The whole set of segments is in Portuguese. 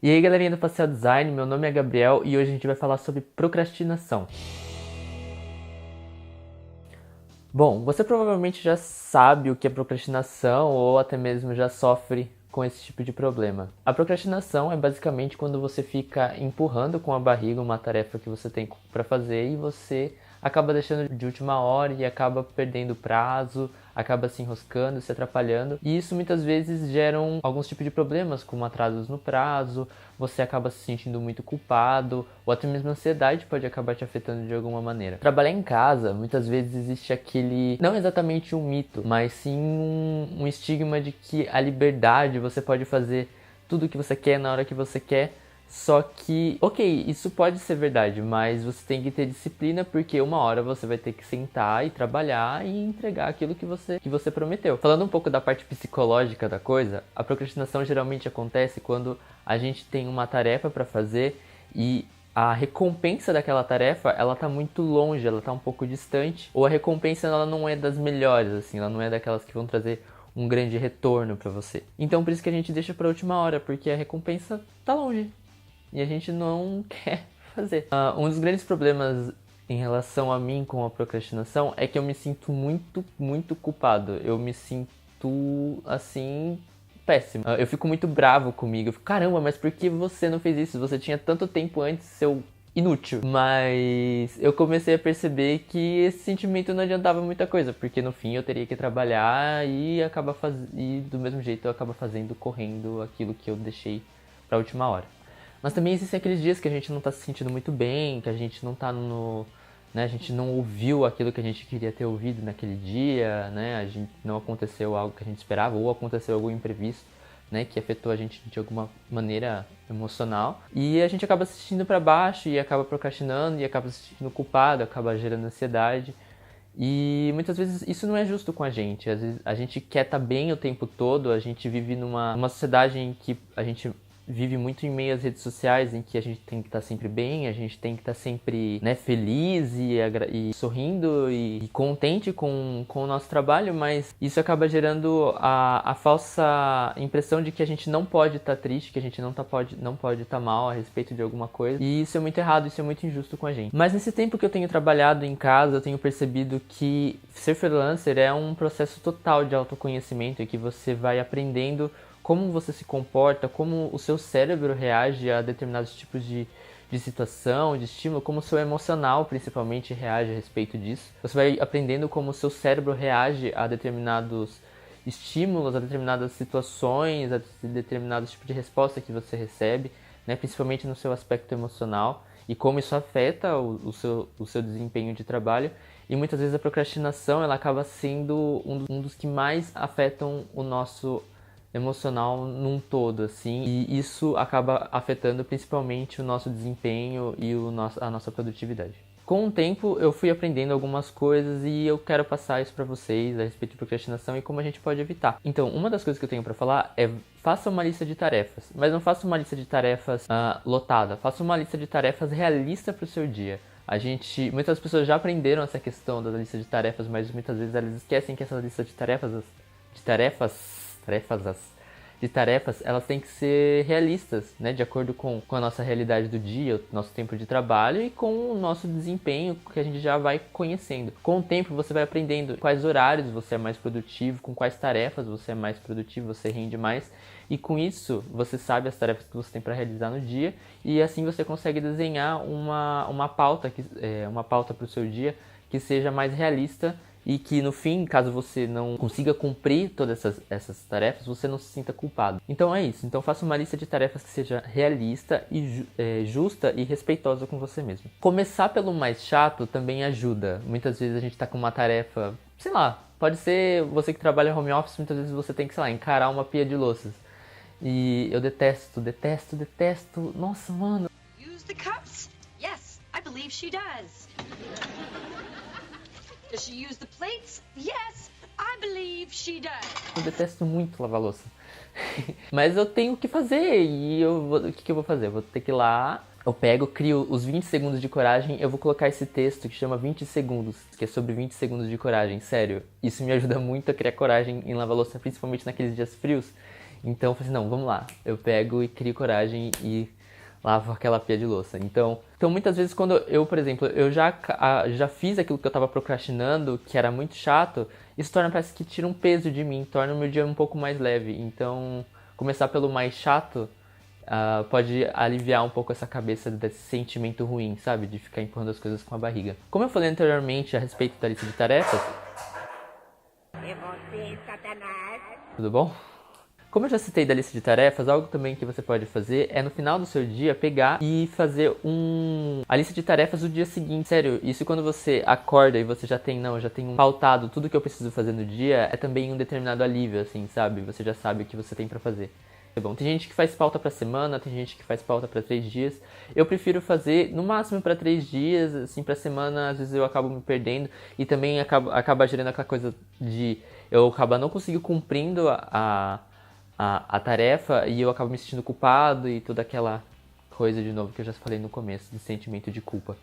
E aí, galerinha do Facial Design, meu nome é Gabriel e hoje a gente vai falar sobre procrastinação. Bom, você provavelmente já sabe o que é procrastinação ou até mesmo já sofre com esse tipo de problema. A procrastinação é basicamente quando você fica empurrando com a barriga uma tarefa que você tem para fazer e você acaba deixando de última hora e acaba perdendo prazo, acaba se enroscando, se atrapalhando. E isso muitas vezes geram alguns tipos de problemas, como atrasos no prazo, você acaba se sentindo muito culpado, ou até mesmo a ansiedade pode acabar te afetando de alguma maneira. Trabalhar em casa, muitas vezes existe aquele, não exatamente um mito, mas sim um estigma de que a liberdade, você pode fazer tudo o que você quer na hora que você quer. Só que, ok, isso pode ser verdade, mas você tem que ter disciplina porque uma hora você vai ter que sentar e trabalhar e entregar aquilo que você prometeu. Falando um pouco da parte psicológica da coisa, a procrastinação geralmente acontece quando a gente tem uma tarefa para fazer e a recompensa daquela tarefa, ela tá muito longe, ela tá um pouco distante, ou a recompensa ela não é das melhores, assim, ela não é daquelas que vão trazer um grande retorno para você. Então por isso que a gente deixa para última hora, porque a recompensa tá longe e a gente não quer fazer. Um dos grandes problemas em relação a mim com a procrastinação é que eu me sinto muito, muito culpado. Eu me sinto, assim, péssimo. Eu fico muito bravo comigo. Eu fico, caramba, mas por que você não fez isso? Você tinha tanto tempo antes, seu inútil. Mas eu comecei a perceber que esse sentimento não adiantava muita coisa, porque no fim eu teria que trabalhar e do mesmo jeito eu acabo fazendo, correndo aquilo que eu deixei pra última hora. Mas também existem aqueles dias que a gente não tá se sentindo muito bem, que a gente não tá no. Né, a gente não ouviu aquilo que a gente queria ter ouvido naquele dia, né? A gente não aconteceu algo que a gente esperava, ou aconteceu algum imprevisto, né? Que afetou a gente de alguma maneira emocional. E a gente acaba se sentindo para baixo e acaba procrastinando e acaba se sentindo culpado, acaba gerando ansiedade. E muitas vezes isso não é justo com a gente. Às vezes a gente quer estar bem o tempo todo, a gente vive numa sociedade em que a gente vive muito em meio às redes sociais, em que a gente tem que estar sempre bem, a gente tem que estar sempre, né, feliz e sorrindo e contente com o nosso trabalho, mas isso acaba gerando a falsa impressão de que a gente não pode estar triste, que a gente não pode estar mal a respeito de alguma coisa. E isso é muito errado, isso é muito injusto com a gente. Mas nesse tempo que eu tenho trabalhado em casa, eu tenho percebido que ser freelancer é um processo total de autoconhecimento e que você vai aprendendo como você se comporta, como o seu cérebro reage a determinados tipos de situação, de estímulo, como o seu emocional principalmente reage a respeito disso. Você vai aprendendo como o seu cérebro reage a determinados estímulos, a determinadas situações, a determinados tipos de resposta que você recebe, né, principalmente no seu aspecto emocional, e como isso afeta o seu desempenho de trabalho. E muitas vezes a procrastinação ela acaba sendo um dos que mais afetam o nosso emocional num todo, assim, e isso acaba afetando principalmente o nosso desempenho e a nossa produtividade. Com o tempo, eu fui aprendendo algumas coisas e eu quero passar isso para vocês a respeito de procrastinação e como a gente pode evitar. Então, uma das coisas que eu tenho para falar é faça uma lista de tarefas, mas não faça uma lista de tarefas lotada, faça uma lista de tarefas realista para o seu dia. Muitas pessoas já aprenderam essa questão da lista de tarefas, mas muitas vezes elas esquecem que essa lista de tarefas, elas têm que ser realistas, né? De acordo com a nossa realidade do dia, o nosso tempo de trabalho e com o nosso desempenho que a gente já vai conhecendo. Com o tempo você vai aprendendo quais horários você é mais produtivo, com quais tarefas você é mais produtivo, você rende mais. E com isso você sabe as tarefas que você tem para realizar no dia e assim você consegue desenhar uma pauta para o seu dia que seja mais realista e que no fim, caso você não consiga cumprir todas essas tarefas, você não se sinta culpado. Então é isso. Então faça uma lista de tarefas que seja realista e justa e respeitosa com você mesmo. Começar pelo mais chato também ajuda. Muitas vezes a gente tá com uma tarefa, sei lá, pode ser você que trabalha home office, muitas vezes você tem que, sei lá, encarar uma pia de louças. E eu detesto. Nossa, mano. Use the cups? Yes, I believe she does. Does she use the plates? Yes, I believe she does. Eu detesto muito lavar louça. Mas eu tenho que fazer e o que eu vou fazer? Eu vou ter que ir lá, eu pego, crio os 20 segundos de coragem, eu vou colocar esse texto que chama 20 segundos, que é sobre 20 segundos de coragem, sério. Isso me ajuda muito a criar coragem em lavar louça, principalmente naqueles dias frios. Então eu falei assim, não, vamos lá. Eu pego e crio coragem e lavo aquela pia de louça. Então muitas vezes quando eu, por exemplo, eu já fiz aquilo que eu tava procrastinando, que era muito chato, isso parece que tira um peso de mim, torna o meu dia um pouco mais leve. Então, começar pelo mais chato pode aliviar um pouco essa cabeça desse sentimento ruim, sabe? De ficar empurrando as coisas com a barriga. Como eu falei anteriormente a respeito da lista de tarefas... É você, Satanás! Tudo bom? Como eu já citei da lista de tarefas, algo também que você pode fazer é no final do seu dia pegar e fazer a lista de tarefas do dia seguinte. Sério, isso quando você acorda e você já tem pautado tudo que eu preciso fazer no dia, é também um determinado alívio, assim, sabe? Você já sabe o que você tem pra fazer. É bom, tem gente que faz pauta pra semana, tem gente que faz pauta pra 3 dias. Eu prefiro fazer no máximo pra 3 dias, assim, pra semana às vezes eu acabo me perdendo e também acaba gerando aquela coisa de eu acabar não conseguindo cumprindo a tarefa e eu acabo me sentindo culpado e toda aquela coisa de novo que eu já falei no começo, do sentimento de culpa.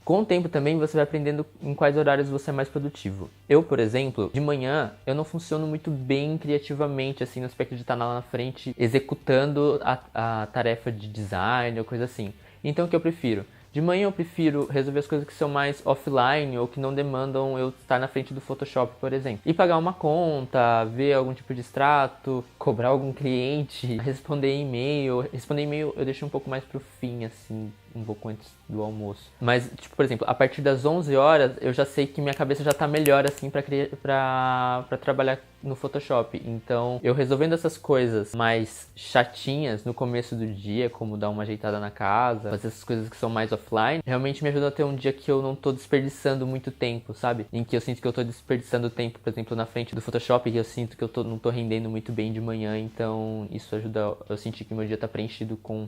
Com o tempo também você vai aprendendo em quais horários você é mais produtivo. Eu, por exemplo, de manhã eu não funciono muito bem criativamente, assim, no aspecto de estar lá na frente executando a tarefa de design ou coisa assim. Então o que eu prefiro? De manhã eu prefiro resolver as coisas que são mais offline ou que não demandam eu estar na frente do Photoshop, por exemplo. E pagar uma conta, ver algum tipo de extrato, cobrar algum cliente, responder e-mail. Responder e-mail eu deixo um pouco mais pro fim, assim, um pouco antes do almoço. Mas, tipo, por exemplo, a partir das 11 horas eu já sei que minha cabeça já tá melhor, assim, pra trabalhar no Photoshop. Então, eu resolvendo essas coisas mais chatinhas no começo do dia, como dar uma ajeitada na casa, fazer essas coisas que são mais offline, realmente me ajuda a ter um dia que eu não tô desperdiçando muito tempo, sabe? Em que eu sinto que eu tô desperdiçando tempo, por exemplo, na frente do Photoshop, e eu sinto que eu não tô rendendo muito bem de manhã, então isso ajuda eu sentir que meu dia tá preenchido com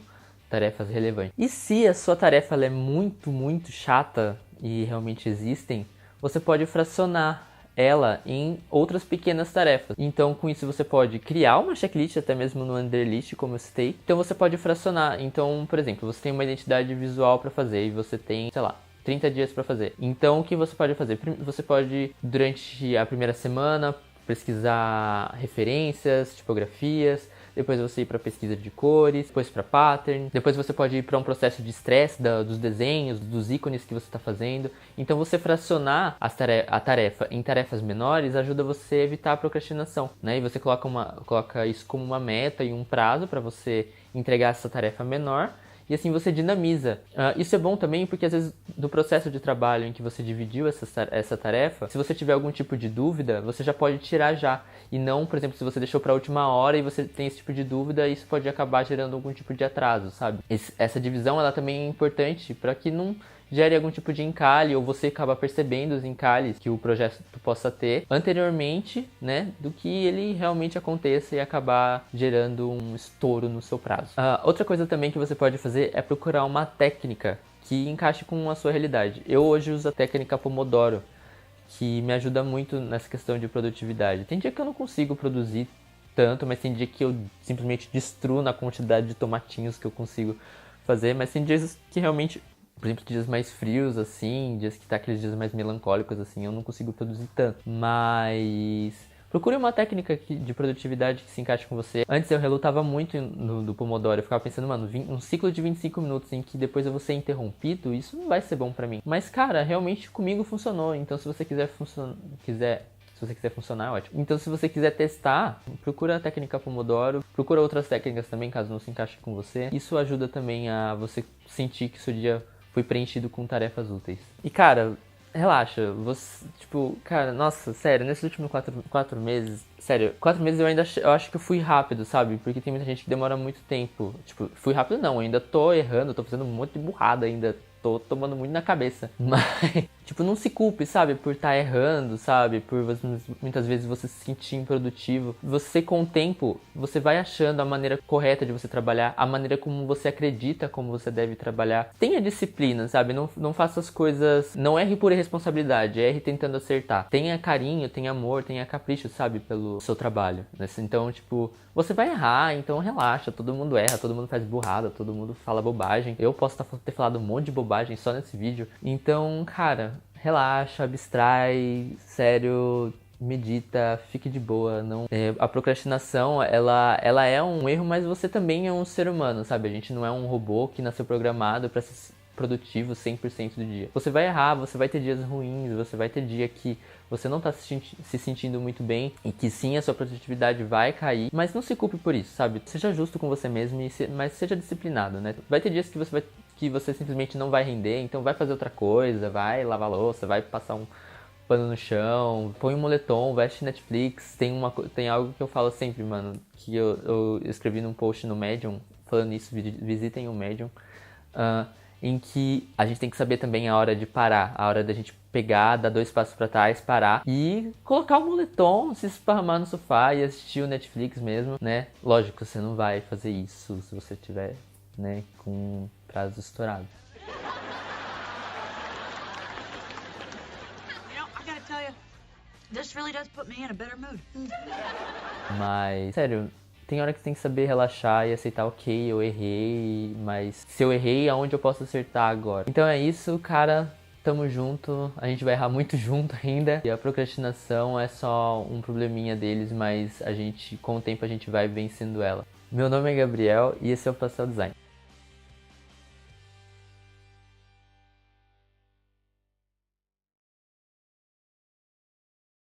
tarefas relevantes. E se a sua tarefa ela é muito, muito chata e realmente existem, você pode fracionar ela em outras pequenas tarefas. Então, com isso você pode criar uma checklist, até mesmo no Underlist, como eu citei. Então, você pode fracionar. Então, por exemplo, você tem uma identidade visual para fazer e você tem, sei lá, 30 dias para fazer. Então, o que você pode fazer? Você pode, durante a primeira semana, pesquisar referências, tipografias, depois você ir para pesquisa de cores, depois para pattern, depois você pode ir para um processo de estresse dos desenhos, dos ícones que você está fazendo. Então você fracionar a tarefa em tarefas menores ajuda você a evitar a procrastinação, né? E você coloca isso como uma meta e um prazo para você entregar essa tarefa menor. E assim você dinamiza. Isso é bom também porque às vezes do processo de trabalho em que você dividiu essa tarefa, se você tiver algum tipo de dúvida, você já pode tirar já. E não, por exemplo, se você deixou para a última hora e você tem esse tipo de dúvida, isso pode acabar gerando algum tipo de atraso, sabe? Essa divisão ela também é importante para que não gere algum tipo de encalhe ou você acaba percebendo os encalhes que o projeto possa ter anteriormente, né, do que ele realmente aconteça e acabar gerando um estouro no seu prazo. Outra coisa também que você pode fazer é procurar uma técnica que encaixe com a sua realidade. Eu hoje uso a técnica Pomodoro, que me ajuda muito nessa questão de produtividade. Tem dia que eu não consigo produzir tanto, mas tem dia que eu simplesmente destruo na quantidade de tomatinhos que eu consigo fazer, mas tem dias que realmente, por exemplo, dias mais frios, assim, dias que tá aqueles dias mais melancólicos, assim, eu não consigo produzir tanto. Mas procure uma técnica de produtividade que se encaixe com você. Antes eu relutava muito do Pomodoro, eu ficava pensando, mano, um ciclo de 25 minutos em que depois eu vou ser interrompido, isso não vai ser bom pra mim. Mas, cara, realmente comigo funcionou, então se você quiser funcionar, ótimo. Então, se você quiser testar, procura a técnica Pomodoro, procura outras técnicas também, caso não se encaixe com você. Isso ajuda também a você sentir que seu dia foi preenchido com tarefas úteis. E, cara, relaxa, você, tipo, cara, nossa, sério, nesses últimos 4 meses, sério, 4 meses eu acho que eu fui rápido, sabe? Porque tem muita gente que demora muito tempo. Tipo, fui rápido não, ainda tô errando, tô fazendo um monte de burrada ainda, tô tomando muito na cabeça. Mas, tipo, não se culpe, sabe? Por estar errando, sabe? Por muitas vezes você se sentir improdutivo. Você, com o tempo, você vai achando a maneira correta de você trabalhar, a maneira como você acredita como você deve trabalhar. Tenha disciplina, sabe? Não faça as coisas... Não erre por irresponsabilidade, erre tentando acertar. Tenha carinho, tenha amor, tenha capricho, sabe? Pelo seu trabalho. Então, tipo, você vai errar, então relaxa. Todo mundo erra, todo mundo faz burrada, todo mundo fala bobagem. Eu posso ter falado um monte de bobagem só nesse vídeo. Então, cara, relaxa, abstrai, sério, medita, fique de boa. Não, a procrastinação, ela é um erro, mas você também é um ser humano, sabe? A gente não é um robô que nasceu programado para ser produtivo 100% do dia. Você vai errar, você vai ter dias ruins, você vai ter dia que você não tá se sentindo muito bem e que sim, a sua produtividade vai cair, mas não se culpe por isso, sabe? Seja justo com você mesmo, mas seja disciplinado, né? Vai ter dias que você simplesmente não vai render, então vai fazer outra coisa, vai lavar louça, vai passar um pano no chão, põe um moletom, veste Netflix. Tem algo que eu falo sempre, mano, que eu escrevi num post no Medium, falando isso, visitem o Medium, em que a gente tem que saber também a hora de parar, a hora da gente pegar, dar 2 passos pra trás, parar e colocar o moletom, se esparramar no sofá e assistir o Netflix mesmo, né? Lógico, você não vai fazer isso se você tiver, né, com prazo estourado. I gotta tell you, this really does put me in a better mood. Mas, sério, tem hora que você tem que saber relaxar e aceitar, ok, eu errei, mas se eu errei, aonde eu posso acertar agora? Então é isso, cara, tamo junto, a gente vai errar muito junto ainda. E a procrastinação é só um probleminha deles, mas com o tempo a gente vai vencendo ela. Meu nome é Gabriel e esse é o Pastel Design.